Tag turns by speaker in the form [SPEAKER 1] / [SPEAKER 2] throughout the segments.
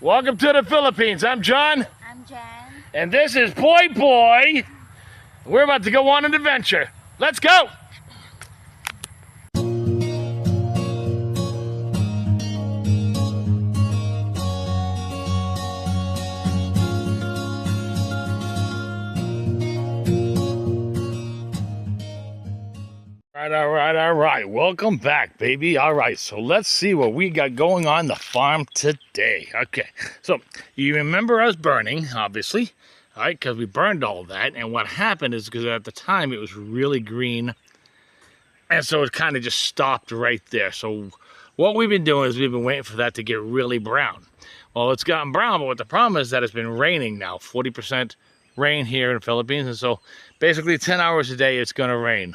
[SPEAKER 1] Welcome to the Philippines. I'm John.
[SPEAKER 2] I'm Jen.
[SPEAKER 1] And this is Boy Boy. We're about to go on an adventure. Let's go! All right. Welcome back, baby. All right, so let's see what we got going on the farm today. Okay, so you remember us burning, obviously, all right, because we burned all that. And what happened is because at the time it was really green, and so it kind of just stopped right there. So what we've been doing is we've been waiting for that to get really brown. Well, it's gotten brown, but what the problem is that it's been raining now, 40% rain here in the Philippines. And so basically 10 hours a day it's going to rain.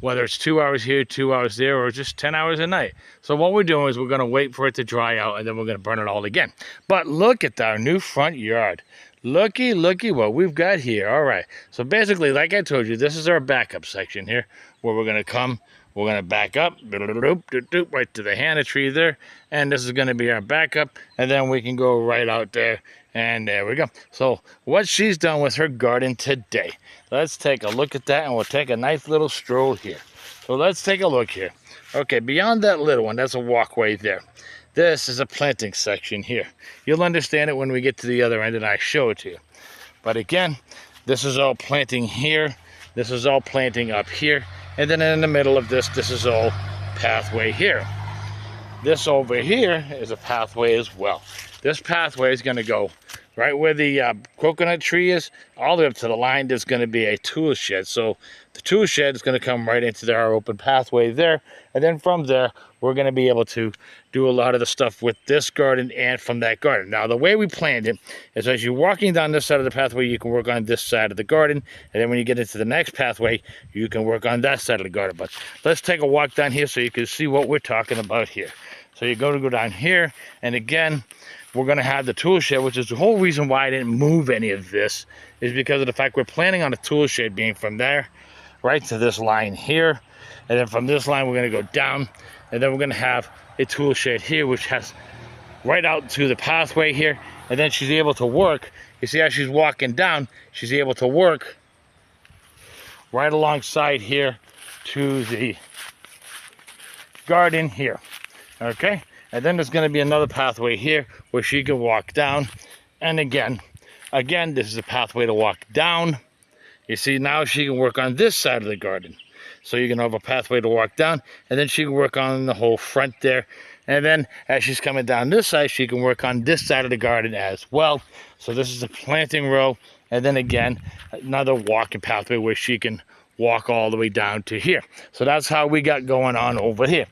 [SPEAKER 1] Whether it's 2 hours here, 2 hours there, or just 10 hours a night. So what we're doing is we're going to wait for it to dry out, and then we're going to burn it all again. But look at our new front yard. Looky what we've got here. All right. So basically, like I told you, this is our backup section here, where we're going to come. We're going to back up, right to the Hannah tree there. And this is going to be our backup. And then we can go right out there. And there we go. So what she's done with her garden today. Let's take a look at that, and we'll take a nice little stroll here. So let's take a look here. Okay, beyond that little one, that's a walkway there. This is a planting section here. You'll understand it when we get to the other end and I show it to you. But again, this is all planting here. This is all planting up here. And then in the middle of this, this is all pathway here. This over here is a pathway as well. This pathway is going to go right where the coconut tree is, all the way up to the line. There's going to be a tool shed. So the tool shed is going to come right into our open pathway there. And then from there, we're going to be able to do a lot of the stuff with this garden and from that garden. Now, the way we planned it is as you're walking down this side of the pathway, you can work on this side of the garden. And then when you get into the next pathway, you can work on that side of the garden. But let's take a walk down here so you can see what we're talking about here. So you're going to go down here, and again, we're going to have the tool shed, which is the whole reason why I didn't move any of this, is because of the fact we're planning on the tool shed being from there right to this line here. And then from this line, we're going to go down, and then we're going to have a tool shed here, which has right out to the pathway here. And then she's able to work. You see how she's walking down, she's able to work right alongside here to the garden here. Okay, and then there's going to be another pathway here where she can walk down. And again, this is a pathway to walk down. You see, now she can work on this side of the garden. So you're going to have a pathway to walk down, and then she can work on the whole front there. And then as she's coming down this side, she can work on this side of the garden as well. So this is a planting row. And then again, another walking pathway where she can walk all the way down to here. So that's how we got going on over here.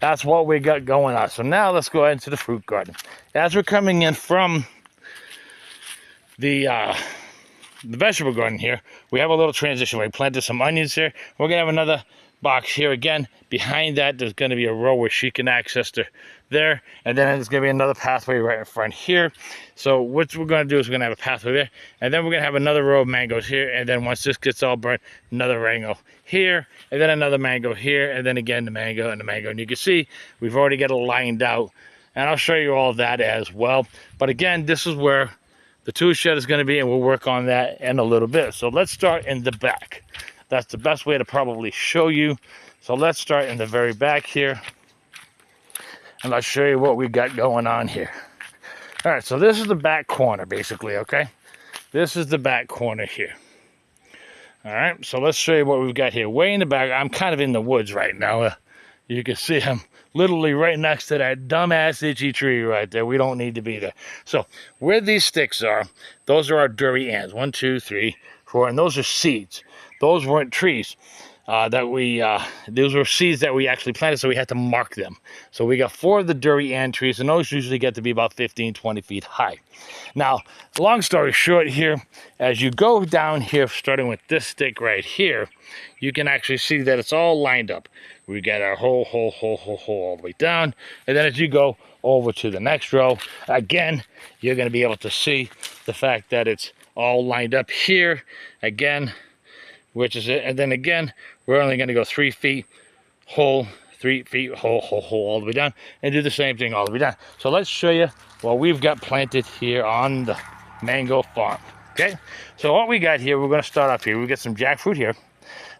[SPEAKER 1] That's what we got going on. So now let's go ahead into the fruit garden. As we're coming in from the vegetable garden here, we have a little transition. We planted some onions here. We're going to have another box here again. Behind that, there's going to be a row where she can access there. And then there's going to be another pathway right in front here. So what we're going to do is we're going to have a pathway there. And then we're going to have another row of mangoes here. And then once this gets all burnt, another mango here. And then another mango here. And then again, the mango and the mango. And you can see we've already got it lined out. And I'll show you all that as well. But again, this is where the tool shed is going to be. And we'll work on that in a little bit. So let's start in the back. That's the best way to probably show you. So let's start in the very back here. And I'll show you what we got going on here. All right, so this is the back corner, basically, okay? This is the back corner here. All right, so let's show you what we've got here. Way in the back, I'm kind of in the woods right now. You can see I'm literally right next to that dumbass itchy tree right there. We don't need to be there. So where these sticks are, those are our durians. 1, 2, 3, 4, and those are seeds. Those weren't trees those were seeds that we actually planted, so we had to mark them. So we got 4 of the durian trees, and those usually get to be about 15, 20 feet high. Now, long story short here, as you go down here, starting with this stick right here, you can actually see that it's all lined up. We got our hole all the way down, and then as you go over to the next row, again, you're going to be able to see the fact that it's all lined up here, again, which is it. And then again, we're only going to go 3 feet hole, 3 feet hole all the way down, and do the same thing all the way down. So let's show you what we've got planted here on the mango farm. Okay, so what we got here, we're going to start off here. We got some jackfruit here.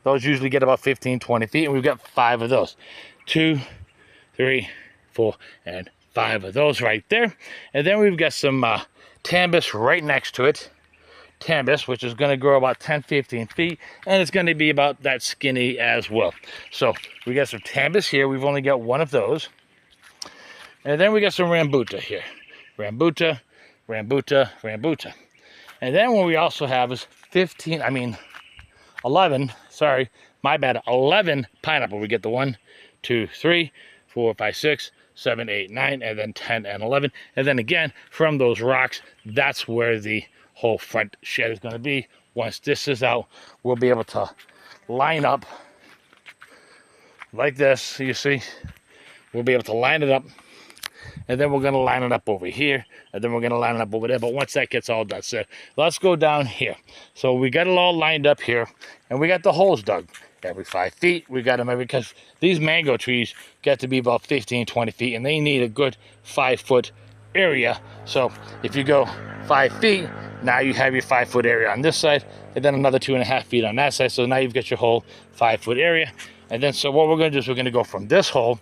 [SPEAKER 1] Those usually get about 15, 20 feet, and we've got 5 of those. 2, 3, 4, and 5 of those right there. And then we've got some tambus right next to it. Tambus, which is going to grow about 10, 15 feet, and it's going to be about that skinny as well. So we got some tambus here. We've only got 1 of those. And then we got some rambuta here. Rambuta, rambuta, rambuta. And then what we also have is 11, sorry, my bad, 11 pineapple. We get the 1, 2, 3, 4, 5, 6, 7, 8, 9, and then 10 and 11. And then again, from those rocks, that's where the whole front shed is going to be. Once this is out, we'll be able to line up like this. You see, we'll be able to line it up, and then we're going to line it up over here, and then we're going to line it up over there. But once that gets all done, so let's go down here. So we got it all lined up here, and we got the holes dug every 5 feet. We got them because these mango trees get to be about 15, 20 feet, and they need a good 5-foot area. So if you go 5 feet, now you have your 5-foot area on this side, and then another 2.5 feet on that side. So now you've got your whole 5-foot area. And then so what we're going to do is we're going to go from this hole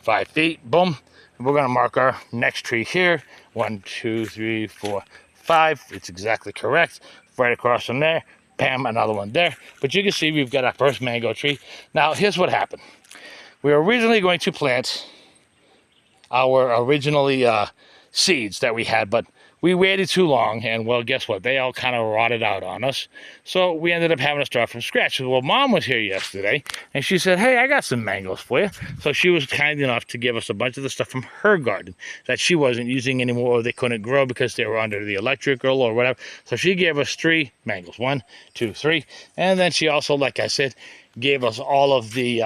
[SPEAKER 1] 5 feet, boom, and we're going to mark our next tree here. 1, 2, 3, 4, 5. It's exactly correct. Right across from there, bam, another one there. But you can see we've got our first mango tree. Now here's what happened. We were originally going to plant our originally seeds that we had, but we waited too long, and well, guess what? They all kind of rotted out on us. So we ended up having to start from scratch. Well, Mom was here yesterday, and she said, hey, I got some mangoes for you. So she was kind enough to give us a bunch of the stuff from her garden that she wasn't using anymore, or they couldn't grow because they were under the electrical or whatever. So she gave us 3 mangoes, 1, 2, 3. And then she also, like I said, gave us all of the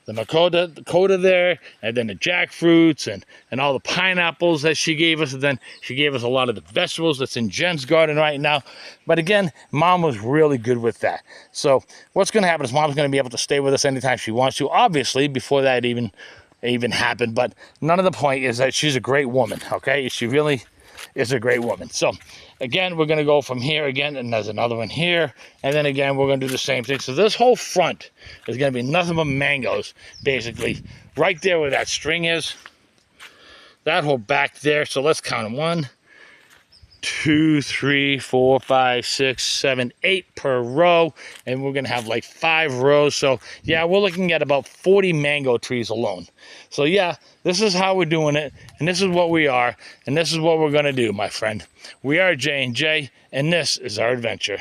[SPEAKER 1] Makoda there, and then the jackfruits and all the pineapples that she gave us. And then she gave us a lot of the vegetables that's in Jen's garden right now. But again, Mom was really good with that. So what's going to happen is Mom's going to be able to stay with us anytime she wants to, obviously, before that even happened. But none of the point is that she's a great woman, okay? She really is a great woman. So again, we're going to go from here again, and there's another one here, and then again we're going to do the same thing. So this whole front is going to be nothing but mangoes, basically, right there where that string is, that whole back there. So let's count them: 1, 2, 3, 4, 5, 6, 7, 8 per row, and we're going to have like 5 rows. So yeah, we're looking at about 40 mango trees alone. So yeah, this is how we're doing it, and this is what we are, and this is what we're going to do, my friend. We are J&J, and this is our adventure.